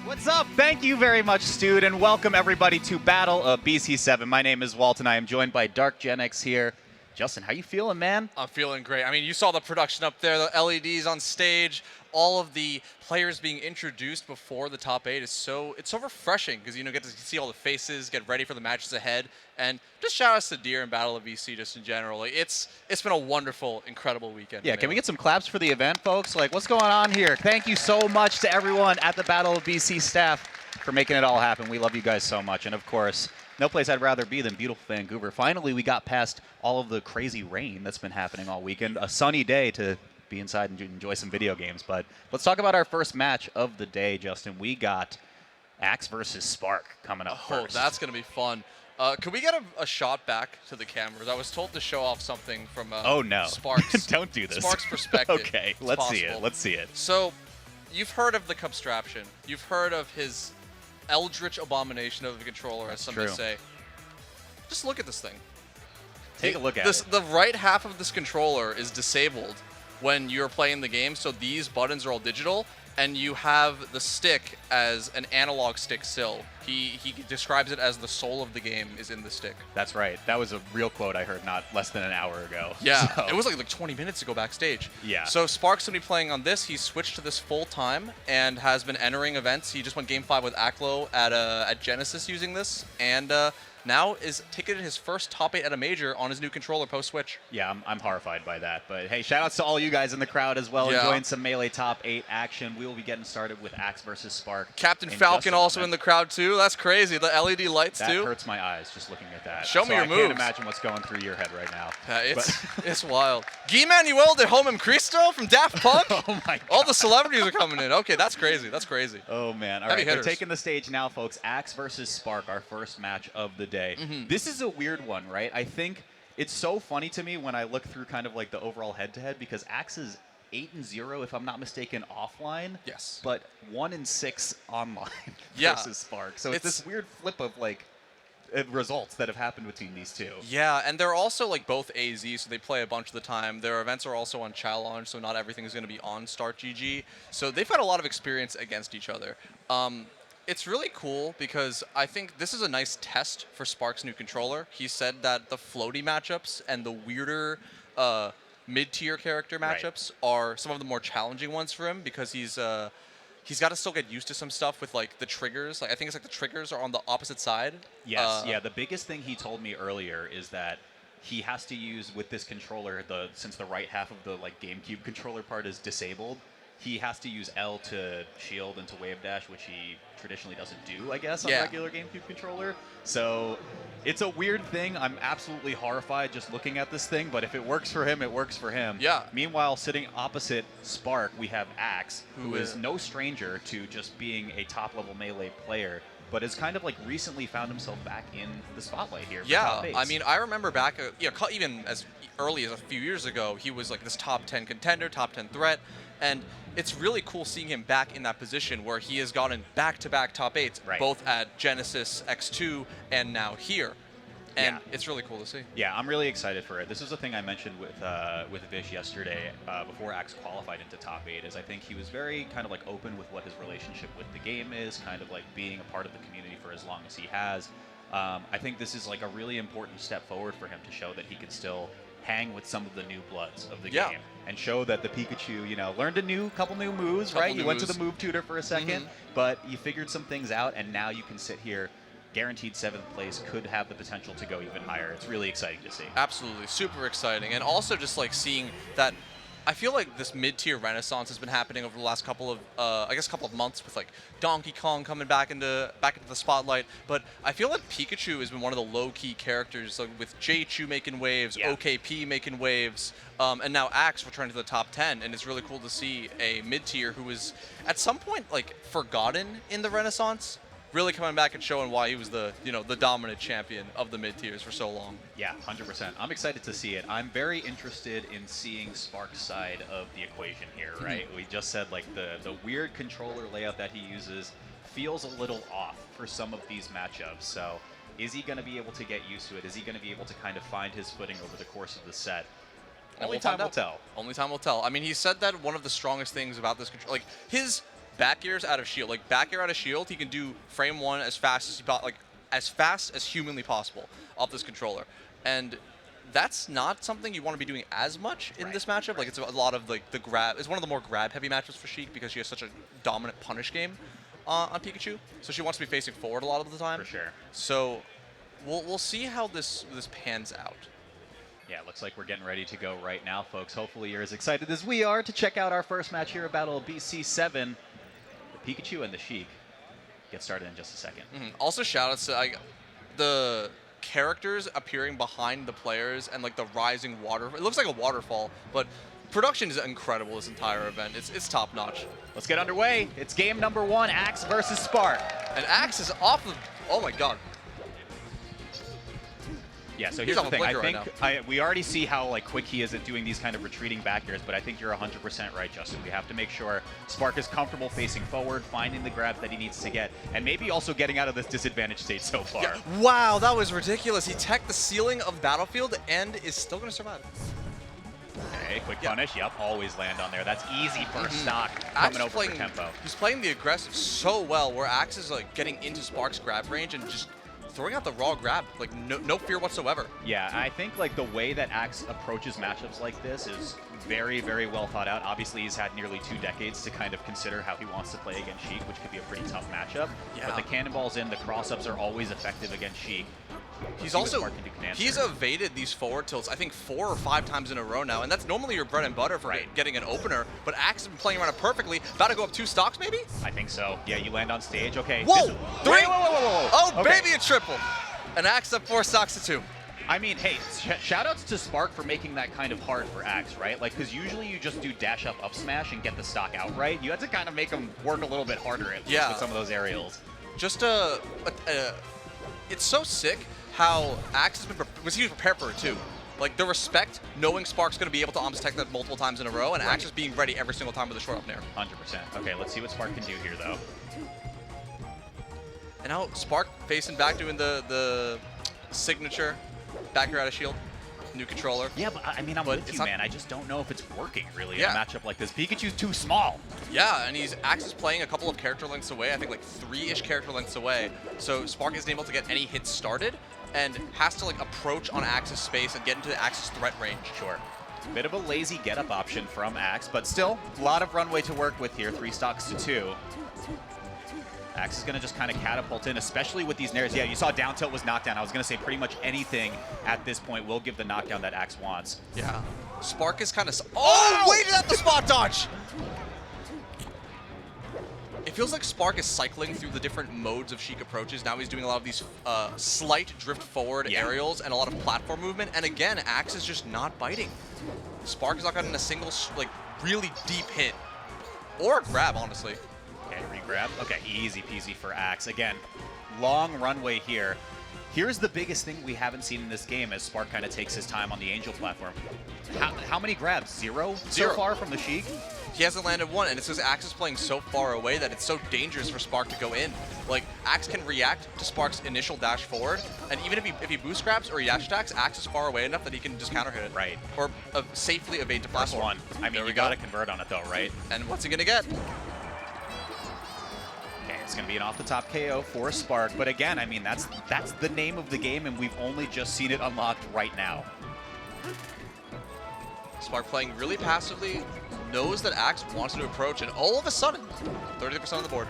What's up? Thank you very much, Stude, and welcome everybody to Battle of BC7. My name is Walt, and I am joined by Dark Gen X here. Justin, how you feeling, man? I'm feeling great. I mean, you saw the production up there, the LEDs on stage, all of the players being introduced before the top 8 is it's so refreshing because you get to see all the faces, get ready for the matches ahead, and just shout outs to Deer and Battle of BC just in general. It's been a wonderful, incredible weekend. Yeah, can we get some claps for the event, folks? Like, what's going on here? Thank you so much to everyone at the Battle of BC staff for making it all happen. We love you guys so much, and of course, no place I'd rather be than beautiful Vancouver. Finally, we got past all of the crazy rain that's been happening all weekend. A sunny day to be inside and enjoy some video games. But let's talk about our first match of the day, Justin. We got Axe versus Spark coming up first. Oh, that's going to be fun. Could we get a shot back to the cameras? I was told to show off something from oh, no. Spark's, Don't do this. Spark's perspective. Okay, let's see it. Let's see it. So, you've heard of the Cubstraption. You've heard of his eldritch abomination of the controller, as some may say. Just look at this thing. Take a look at it. The right half of this controller is disabled when you're playing the game, so these buttons are all digital, and you have the stick as an analog stick still. He describes it as the soul of the game is in the stick. That's right. That was a real quote I heard not less than an hour ago. Yeah, so. It was like 20 minutes to go backstage. Yeah. So Spark's going to be playing on this. He's switched to this full time and has been entering events. He just won Game 5 with Aklo at Genesis using this, and now is ticketed his first top 8 at a major on his new controller post-switch. Yeah, I'm horrified by that. But hey, shout-outs to all you guys in the crowd as well, enjoying some Melee top 8 action. We will be getting started with Axe versus Spark. Captain Falcon also in the crowd, too. That's crazy. The LED lights, that too. That hurts my eyes just looking at that. Show me your moves. I can't imagine what's going through your head right now. It's wild. Guy Manuel de Homem Cristo from Daft Punk? Oh, my God. All the celebrities are coming in. Okay, that's crazy. That's crazy. Oh, man. All right, they're taking the stage now, folks. Axe versus Spark, our first match of the day. This is a weird one, right? I think it's so funny to me when I look through kind of like the overall head-to-head because Axe is 8-0, if I'm not mistaken, offline. Yes. But 1-6 online versus Spark. So it's this weird flip of like results that have happened between these two. Yeah, and they're also like both AZ, so they play a bunch of the time. Their events are also on Challenge, so not everything is going to be on Start GG. So they've had a lot of experience against each other. It's really cool because I think this is a nice test for Spark's new controller. He said that the floaty matchups and the weirder mid-tier character matchups are some of the more challenging ones for him because he's got to still get used to some stuff with like the triggers. Like I think it's like the triggers are on the opposite side. Yes, yeah. The biggest thing he told me earlier is that he has to use with this controller since the right half of the like GameCube controller part is disabled. He has to use L to shield and to wave dash, which he traditionally doesn't do, I guess, on a regular GameCube controller. So it's a weird thing. I'm absolutely horrified just looking at this thing, but if it works for him, it works for him. Yeah. Meanwhile, sitting opposite Spark, we have Axe, who is no stranger to just being a top-level Melee player, but has kind of like recently found himself back in the spotlight here. Yeah, I mean, I remember back, even as early as a few years ago, he was like this top 10 contender, top 10 threat, and it's really cool seeing him back in that position where he has gotten back-to-back top 8s, both at Genesis, X2, and now here. And it's really cool to see. Yeah, I'm really excited for it. This is the thing I mentioned with Vish yesterday before Axe qualified into top 8 is I think he was very kind of like open with what his relationship with the game is, kind of like being a part of the community for as long as he has. I think this is like a really important step forward for him to show that he can still hang with some of the new bloods of the game and show that the Pikachu, learned a couple new moves, right? You went to the move tutor for a second, but you figured some things out, and now you can sit here guaranteed 7th place, could have the potential to go even higher. It's really exciting to see. Absolutely, super exciting. And also just like seeing that, I feel like this mid-tier renaissance has been happening over the last couple of months with like Donkey Kong coming back into the spotlight. But I feel like Pikachu has been one of the low-key characters, like with J-Chu making waves, OKP making waves, and now Axe returning to the top 10. And it's really cool to see a mid-tier who was at some point like forgotten in the renaissance, really coming back and showing why he was the dominant champion of the mid-tiers for so long. Yeah, 100%. I'm excited to see it. I'm very interested in seeing Spark's side of the equation here, right? We just said like the weird controller layout that he uses feels a little off for some of these matchups. So is he going to be able to get used to it? Is he going to be able to kind of find his footing over the course of the set? Only time will tell. Only time will tell. I mean, he said that one of the strongest things about this controller, like his back airs out of shield. Like back air out of shield, he can do frame 1 as fast as as fast as humanly possible off this controller. And that's not something you want to be doing as much in this matchup. Like it's a lot of like the grab. It's one of the more grab heavy matchups for Sheik because she has such a dominant punish game on Pikachu. So she wants to be facing forward a lot of the time. For sure. So we'll see how this pans out. Yeah, it looks like we're getting ready to go right now, folks. Hopefully you're as excited as we are to check out our first match here at Battle BC7. The Pikachu and the Sheik. Get started in just a second. Also, shout-outs to the characters appearing behind the players and like the rising water. It looks like a waterfall, but production is incredible this entire event. It's top-notch. Let's get underway. It's game number 1, Axe versus Spark. And Axe is off of... Oh my god. Yeah, so here's the thing. I think we already see how like quick he is at doing these kind of retreating back airs, but I think you're 100% right, Justin. We have to make sure Spark is comfortable facing forward, finding the grabs that he needs to get, and maybe also getting out of this disadvantaged state so far. Yeah. Wow, that was ridiculous. He teched the ceiling of Battlefield and is still going to survive. Okay, quick punish. Yep, always land on there. That's easy first stock coming over for tempo. He's playing the aggressive so well, where Axe is like getting into Spark's grab range and just throwing out the raw grab, like no fear whatsoever. Yeah, I think like the way that Axe approaches matchups like this is very, very well thought out. Obviously, he's had nearly 2 decades to kind of consider how he wants to play against Sheik, which could be a pretty tough matchup. Yeah. But the cannonballs in, the cross-ups are always effective against Sheik. He's evaded these forward tilts, I think 4 or 5 times in a row now, and that's normally your bread and butter for getting an opener, but Axe has been playing around it perfectly. About to go up 2 stocks, maybe? I think so. Yeah, you land on stage. Okay. Whoa! 3! Whoa. Oh, okay. Baby, a triple! And Axe up 4 stocks to 2. I mean, hey, shoutouts to Spark for making that kind of hard for Axe, right? Like, because usually you just do dash up smash and get the stock outright. You had to kind of make him work a little bit harder at least with some of those aerials. Just it's so sick how Axe has been was prepared for it too. Like the respect, knowing Spark's going to be able to detect that multiple times in a row, and Axe just being ready every single time with a short up nair. 100%. Okay, let's see what Spark can do here, though. And now Spark facing back, doing the signature back air out of shield. New controller. Yeah, but I mean, I'm with you, man. I just don't know if it's working really in a matchup like this. Pikachu's too small. Yeah, and Axe is playing a couple of character lengths away. I think like 3-ish character lengths away. So Spark isn't able to get any hits started and has to like approach on Axe's space and get into the Axe's threat range. Sure. Bit of a lazy get-up option from Axe, but still a lot of runway to work with here. 3 stocks to 2. Axe is going to just kind of catapult in, especially with these nairs. Yeah, you saw down tilt was knockdown. I was going to say pretty much anything at this point will give the knockdown that Axe wants. Yeah. Spark is kind of... Oh, waited at the spot dodge! It feels like Spark is cycling through the different modes of Sheik approaches. Now he's doing a lot of these slight drift forward aerials and a lot of platform movement. And again, Axe is just not biting. Spark is not gotten a single like really deep hit. Or a grab, honestly. Okay, re-grab. Okay, easy peasy for Axe. Again, long runway here. Here's the biggest thing we haven't seen in this game as Spark kind of takes his time on the Angel platform. How many grabs? Zero so far from the Sheik? He hasn't landed one, and it's because Axe is playing so far away that it's so dangerous for Spark to go in. Like, Axe can react to Spark's initial dash forward, and even if he boost grabs or he dash attacks, Axe is far away enough that he can just counter hit it. Right. Or safely evade to platform. First one. I mean, you got to convert on it though, right? And what's he going to get? It's going to be an off-the-top KO for Spark, but again, I mean, that's the name of the game, and we've only just seen it unlocked right now. Spark playing really passively, knows that Axe wants to approach, and all of a sudden, 30% on the board.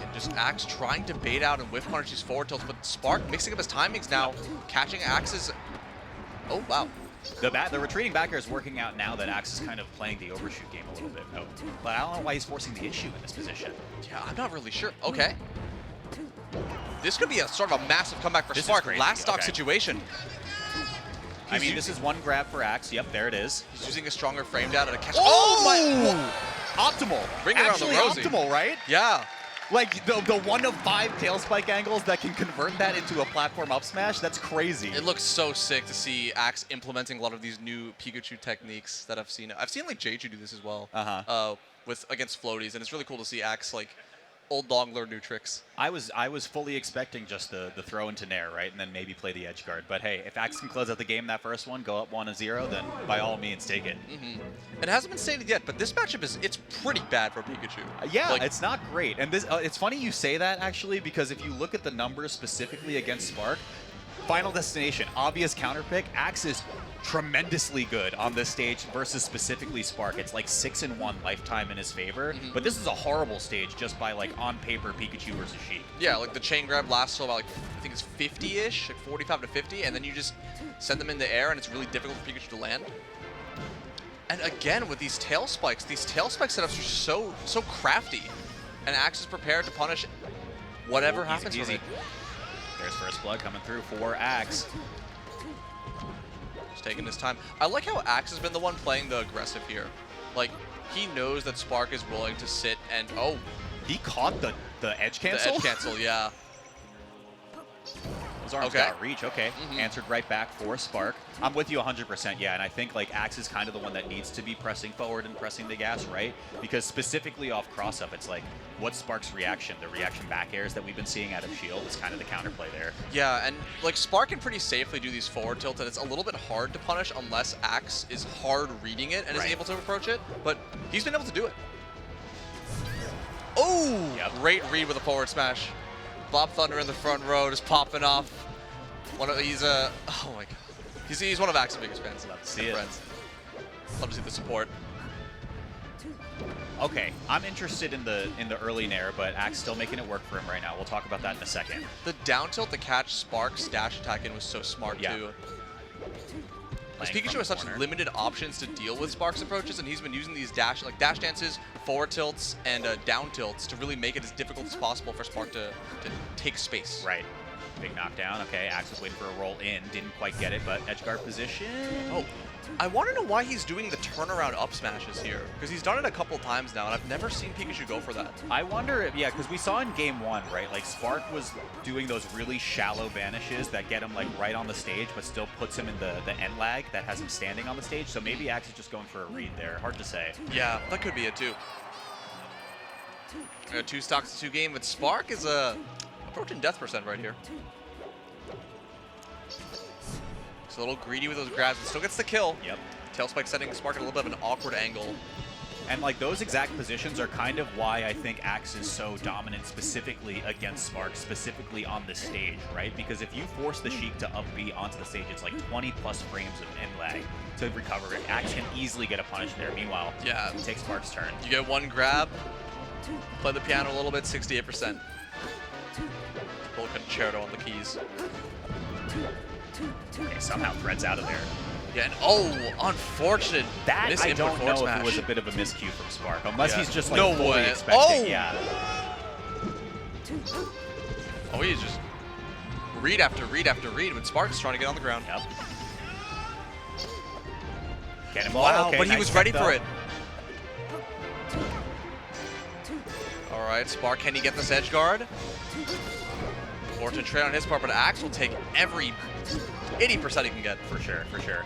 And just Axe trying to bait out and whiff punish these forward tilts, but Spark mixing up his timings now, catching Axe's... Oh, wow. The retreating back air is working out now that Axe is kind of playing the overshoot game a little bit. Oh, but I don't know why he's forcing the issue in this position. Yeah, I'm not really sure. Okay. This could be a sort of a massive comeback for Spark. Last stock situation. I mean, this is one grab for Axe. Yep, there it is. He's using a stronger frame down to catch. Oh my! Optimal. Bring around the Rosie. Optimal, right? Yeah. Like the 1 of 5 tail spike angles that can convert that into a platform up smash, that's crazy. It looks so sick to see Axe implementing a lot of these new Pikachu techniques that I've seen. I've seen like Jeju do this as well. Against floaties, and it's really cool to see Axe like Old dog learn new tricks. I was fully expecting just the throw into Nair, right, and then maybe play the edge guard. But hey, if Axe can close out the game that first one, go up 1-0, then by all means take it. It hasn't been stated yet, but this matchup it's pretty bad for Pikachu. Yeah, Like, it's not great. And this it's funny you say that, actually, because if you look at the numbers specifically against Spark, Final Destination, obvious counter pick, Axe is tremendously good on this stage versus specifically Spark. It's like 6-1 lifetime in his favor, but this is a horrible stage just by like on paper Pikachu versus Sheik. yeah, like the chain grab lasts till about like I think it's 50-ish, like 45 to 50, and then you just send them in the air, and it's really difficult for Pikachu to land. And again, with these tail spike setups are so crafty, and Axe is prepared to punish whatever happens Easy. from it. There's first blood coming through for Axe. Just taking his time. I like how Axe has been the one playing the aggressive here. Like, he knows that Spark is willing to sit and He caught the edge cancel? the edge cancel, yeah. His arms Okay. got reach, okay. Answered right back for Spark. I'm with you 100%, yeah, and I think like Axe is kind of the one that needs to be pressing forward and pressing the gas, right? Because specifically off cross-up, it's like, what's Spark's reaction? The reaction back airs that we've been seeing out of Shield is kind of the counterplay there. Yeah, and like Spark can pretty safely do these forward tilts, and it's a little bit hard to punish unless Axe is hard reading it and is able to approach it, but he's been able to do it. Oh! Yep. Great read with a forward smash. Bob Thunder in the front row, just popping off. He's oh my god. He's one of Axe's biggest fans. Love to see it. Friends. Love to see the support. Okay, I'm interested in the early Nair, but Axe still making it work for him right now. We'll talk about that in a second. The down tilt to catch Spark's dash attack in was so smart too. Because Playing Pikachu from has such corner. limited options to deal with Spark's approaches, and he's been using these dash dances, forward tilts, and down tilts to really make it as difficult as possible for Spark to take space. Right. Big knockdown. Okay, Axe was waiting for a roll in. Didn't quite get it, but edge guard position. Oh, I want to know why he's doing the turnaround up smashes here, because he's done it a couple times now, and I've never seen Pikachu go for that. I wonder if, yeah, because we saw in game one, right, like Spark was doing those really shallow vanishes that get him like right on the stage, but still puts him in the end lag that has him standing on the stage. So maybe Axe is just going for a read there. Hard to say. Yeah, that could be it too. 2 stocks to 2 game, but Spark is approaching death percent right here. He's a little greedy with those grabs, but still gets the kill. Yep. Tail spike setting Spark at a little bit of an awkward angle. And like those exact positions are kind of why I think Axe is so dominant specifically against Spark, specifically on the stage, right? Because if you force the Sheik to up B onto the stage, it's like 20 plus frames of end lag to recover it. Axe can easily get a punish there. Meanwhile, Yeah. it takes Spark's turn. You get 1 grab, play the piano a little bit, 68%. Little concerto on the keys. Okay, somehow threads out of there. Yeah, and unfortunate. That I misinput don't forward know if smash. it was a bit of a miscue from Spark, unless Yeah. he's just like No fully way. expecting. Oh! Yeah. Oh, he's just read after read after read when Spark's trying to get on the ground. Yep. Cannonball. Wow, okay, but he nice was ready tech, for though. it. All right, Spark, can he get this edge guard? Fortunate trade on his part, but Axe will take every 80% he can get. For sure, for sure.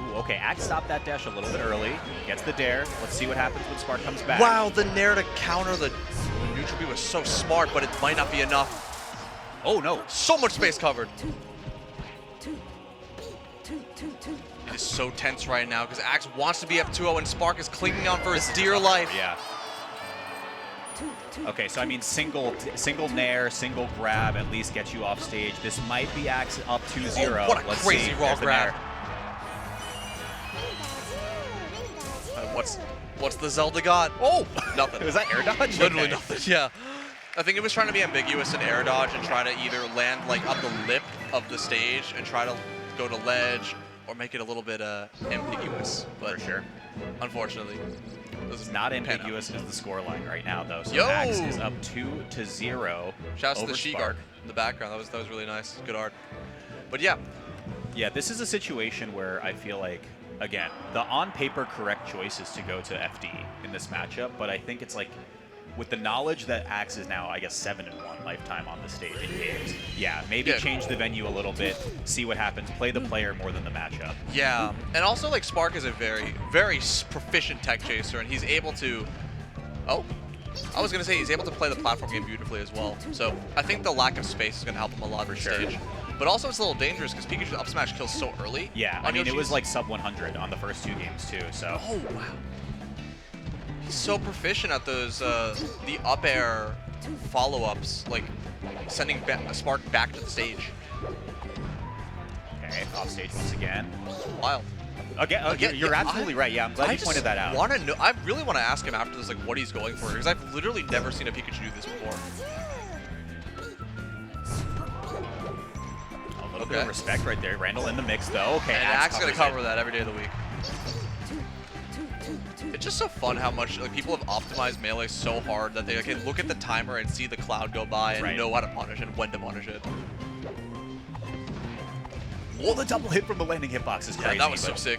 Ooh, okay, Axe stopped that dash a little bit early. Gets the dare. Let's see what happens when Spark comes back. Wow, the Nair to counter the neutral B was so smart, but it might not be enough. Oh, no. So much space covered. It is so tense right now because Axe wants to be up 2-0 and Spark is clinging on for his dear life. Yeah. Okay, so I mean, single Nair, single grab at least gets you off stage. This might be Axe up 2-0. Oh, what a Let's crazy see. raw There's the grab. Nair. What's the Zelda got? Oh, nothing. Was that air dodge? Literally Okay. nothing, yeah. I think it was trying to be ambiguous in air dodge and try to either land like on the lip of the stage and try to go to ledge or make it a little bit ambiguous. But For sure. unfortunately, this It's is not ambiguous as the score line right now, though. So Yo! Axe is up 2-0. Shouts to over the Sheik Spark. art in the background. That was really nice. Good art. But yeah, Yeah, this is a situation where I feel like, again, the on-paper correct choice is to go to FD in this matchup, but I think it's like, with the knowledge that Axe is now, I guess, 7-1 lifetime on the stage in games, yeah, maybe Yeah. change the venue a little bit, see what happens, play the player more than the matchup. yeah. And also, like, Spark is a very, very proficient tech chaser, and he's able to... Oh, I was going to say he's able to play the platform game beautifully as well. So I think the lack of space is going to help him a lot for stage. But also it's a little dangerous because Pikachu's up smash kills so early. Yeah, I mean, it was like sub 100 on the first 2 games too, so. Oh, wow. He's so proficient at those, the up air follow-ups, like sending Spark back to the stage. Okay, off stage once again. Wild. Again, you're absolutely right. Yeah, I'm glad you pointed that out. I really want to ask him after this, like, what he's going for, because I've literally never seen a Pikachu do this before. A little bit of respect right there. Randall in the mix, though. Okay, and Axe going to cover that every day of the week. It's just so fun how much like people have optimized Melee so hard that they can look at the timer and see the cloud go by and know how to punish and when to punish it. Well, the double hit from the landing hitbox is crazy. Yeah, that was so sick.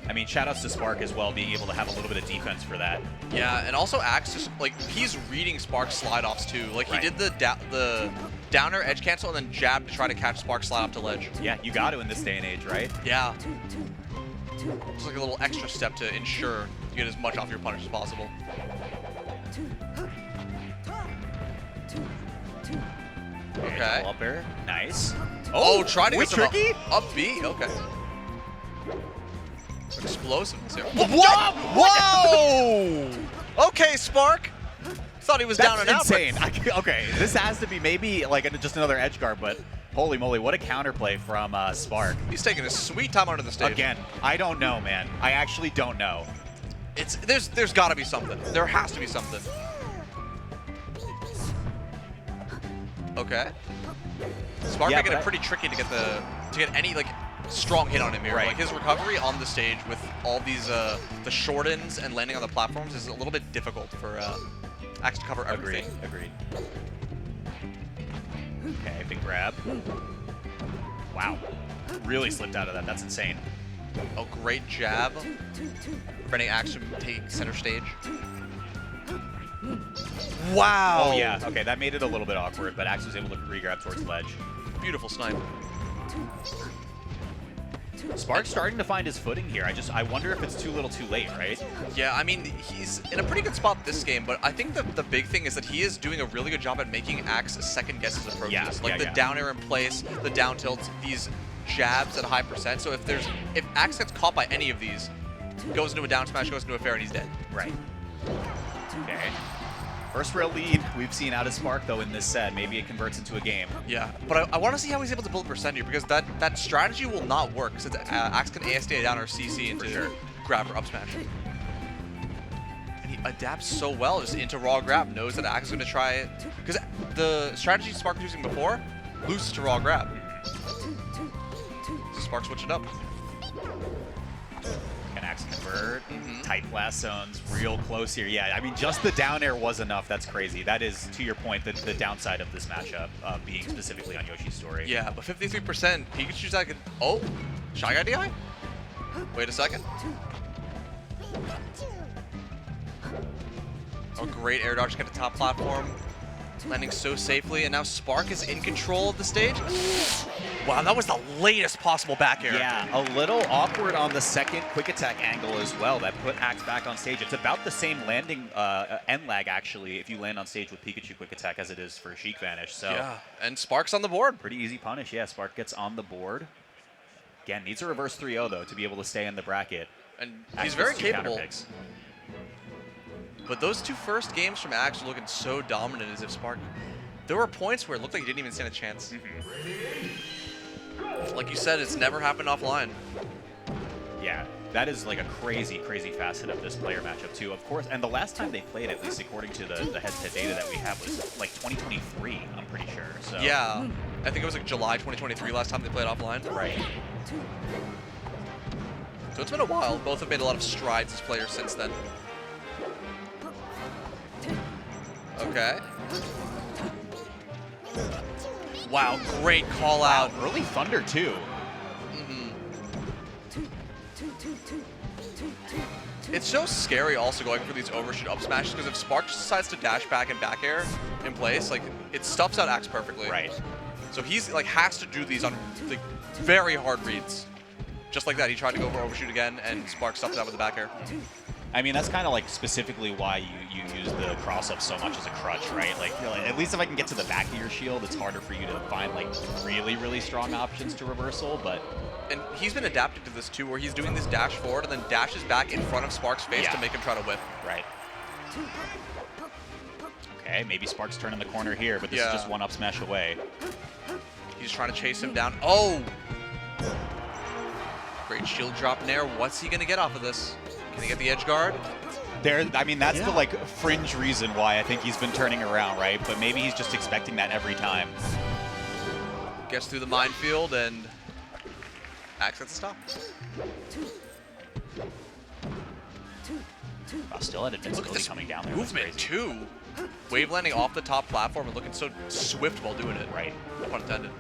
I mean, shoutouts to Spark as well, being able to have a little bit of defense for that. Yeah, and also Axe just like he's reading Spark's slide offs too. Like he did the downer edge cancel and then jab to try to catch Spark's slide off to ledge. Yeah, you got to in this day and age, right? Yeah. Just like a little extra step to ensure you get as much off your punish as possible. Okay. Up air. Nice. Oh, trying to get some tricky? Up B. Okay. Explosiveness here. What? Whoa! Okay, Spark. Thought he was down and out. That's insane. Okay, this has to be maybe like just another edge guard, but holy moly, what a counterplay from Spark. He's taking a sweet time onto the stage. Again, I don't know, man. I actually don't know. There's got to be something. There has to be something. Okay. Spark making it pretty tricky to get any like strong hit on him here. Like his recovery on the stage with all these the short-ins and landing on the platforms is a little bit difficult for Axe to cover everything. Agreed. Okay, big grab. Wow. Really slipped out of that. That's insane. Oh, great jab. Preventing Axe from taking center stage. Wow. Oh, yeah. Okay, that made it a little bit awkward, but Axe was able to re-grab towards ledge. Beautiful snipe. Spark's starting to find his footing here. I wonder if it's too little too late, right? Yeah, I mean, he's in a pretty good spot this game, but I think the big thing is that he is doing a really good job at making Axe second guess his approaches. Like the down air in place, the down tilts, these jabs at a high percent. So if Axe gets caught by any of these, goes into a down smash, goes into a fair, and he's dead. Right. Okay. First real lead we've seen out of Spark, though, in this set. Maybe it converts into a game. Yeah, but I want to see how he's able to build percent here, because that strategy will not work, since Axe can ASD down or CC into grab or up smash. And he adapts so well just into raw grab, knows that Axe is going to try it. Because the strategy Spark was using before loses to raw grab. So Spark switch it up. Can Axe convert? Tight blast zones, real close here. Yeah, I mean, just the down air was enough. That's crazy. That is, to your point, the downside of this matchup, being specifically on Yoshi's story. Yeah, but 53%, Pikachu's that could... Oh, Shy Guy DI? Wait a second. Oh, great air dodge to get to top platform. Landing so safely, and now Spark is in control of the stage. Wow, that was the latest possible back air. Yeah, a little awkward on the second quick attack angle as well. That put Axe back on stage. It's about the same landing end lag, actually, if you land on stage with Pikachu quick attack as it is for Sheik Vanish. So yeah, and Spark's on the board. Pretty easy punish. Yeah, Spark gets on the board. Again, needs a reverse 3-0, though, to be able to stay in the bracket. And he's very capable. But those two first games from Axe are looking so dominant as if Spark... There were points where it looked like he didn't even stand a chance. Like you said, it's never happened offline. Yeah, that is like a crazy, crazy facet of this player matchup, too. Of course, and the last time they played, at least according to the head-to-head data that we have, was like 2023, I'm pretty sure. So yeah, I think it was like July 2023 last time they played offline. Right. So it's been a while. Both have made a lot of strides as players since then. Okay. Wow, great call out. Early Thunder, too. It's so scary also going for these overshoot up smashes, because if Spark just decides to dash back and back air in place, like it stuffs out Axe perfectly. Right. So he's like has to do these on like very hard reads. Just like that, he tried to go for overshoot again, and Spark stuffed it out with the back air. I mean, that's kind of like specifically why you use the cross-up so much as a crutch, right? Like, you know, at least if I can get to the back of your shield, it's harder for you to find like really, really strong options to reversal, but... And he's been adapted to this too, where he's doing this dash forward and then dashes back in front of Spark's face to make him try to whip. Right. Okay, maybe Spark's turning the corner here, but this is just one up smash away. He's trying to chase him down. Oh! Great shield drop nair. What's he going to get off of this? Can he get the edge guard? I mean, that's the like fringe reason why I think he's been turning around, right? But maybe he's just expecting that every time. Gets through the minefield and Axe gets a stop. Wow, still had invincibility coming down there. Movement too. Wave landing off the top platform and looking so swift while doing it. Right. No pun intended.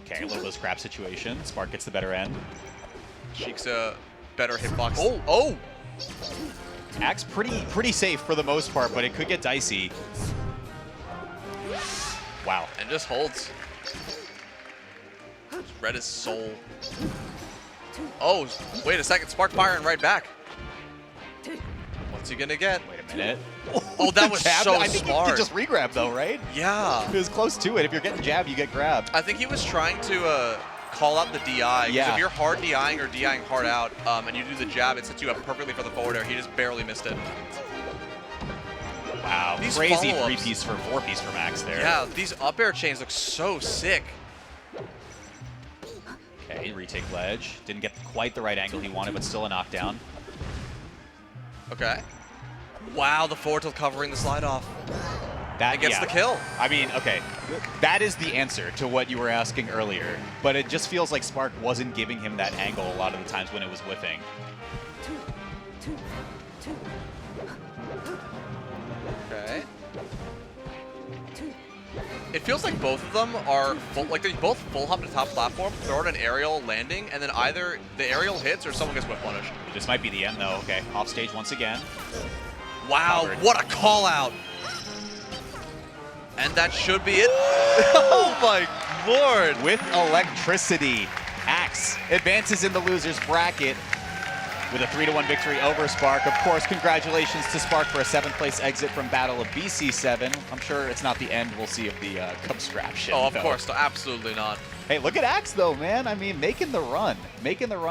Okay, a little bit of scrap situation. Spark gets the better end. Sheik's a better hitbox. Oh! Axe pretty safe for the most part, but it could get dicey. Wow. And just holds. Red as soul. Oh, wait a second. Spark firing right back. What's he gonna get? Wait a minute. Oh, that was so I think smart. you could just re-grab though, right? Yeah. It was close to it. If you're getting jabbed, you get grabbed. I think he was trying to call out the DI. Yeah. If you're hard DIing or DIing hard out, and you do the jab, it sets you up perfectly for the forward air. He just barely missed it. Wow. These Crazy follow-ups. 3-piece for 4-piece for Max there. Yeah, these up air chains look so sick. Okay, retake ledge. Didn't get quite the right angle he wanted, but still a knockdown. Okay. Wow, the forward tilt covering the slide off. That gets the kill. I mean, okay, that is the answer to what you were asking earlier, but it just feels like Spark wasn't giving him that angle a lot of the times when it was whiffing. Okay. It feels like both of them are full, like they both full hop to the top platform, throw out an aerial landing, and then either the aerial hits or someone gets whip punished. This might be the end though. Okay, off stage once again. Wow, Covered. what a call out! And that should be it. Oh my lord! With electricity, Axe advances in the losers bracket with a 3-1 victory over Spark. Of course, congratulations to Spark for a 7th place exit from Battle of BC7. I'm sure it's not the end, we'll see, of the Cubscraption. Oh, of course, absolutely not. Hey, look at Axe though, man. I mean, making the run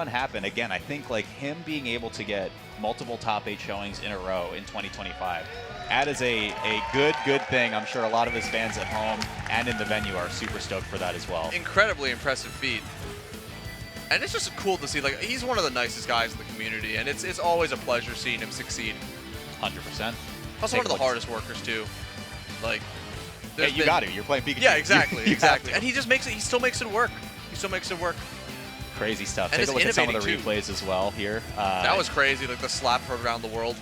happen. Again, I think like him being able to get multiple top 8 showings in a row in 2025, that is a good thing. I'm sure a lot of his fans at home and in the venue are super stoked for that as well. Incredibly impressive feat. And it's just cool to see, like, he's one of the nicest guys in the community, and it's always a pleasure seeing him succeed. 100%. Plus, one of the hardest workers, too. Like, hey, you got to. You're playing Pikachu. Yeah, exactly, You exactly. And he just makes it, he still makes it work. He still makes it work. Crazy stuff. And Take a look at some of the innovating, too. replays as well here. That was crazy, like the slap heard around the world.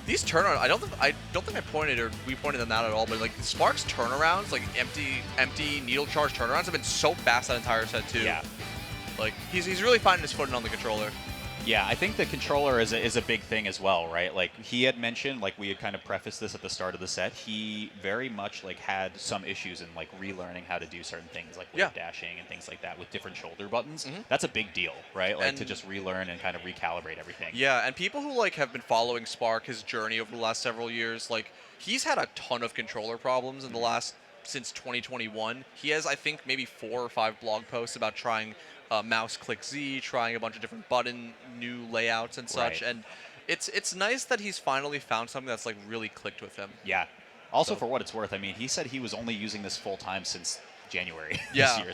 These turnarounds, I don't think I pointed or we pointed them out at all, but like Spark's turnarounds, like empty needle charge turnarounds have been so fast that entire set too. Yeah. Like he's really finding his footing on the controller. Yeah, I think the controller is a big thing as well, right? Like he had mentioned, like we had kind of prefaced this at the start of the set, he very much like had some issues in like relearning how to do certain things like wave dashing and things like that with different shoulder buttons. That's a big deal, right? Like to just relearn and kind of recalibrate everything. Yeah, and people who like have been following Spark, his journey over the last several years, like he's had a ton of controller problems in the last since 2021. He has, I think, maybe 4 or 5 blog posts about trying mouse click Z, trying a bunch of different button new layouts and such, and it's nice that he's finally found something that's like really clicked with him. Yeah. Also, for what it's worth, I mean, he said he was only using this full time since January yeah. this year.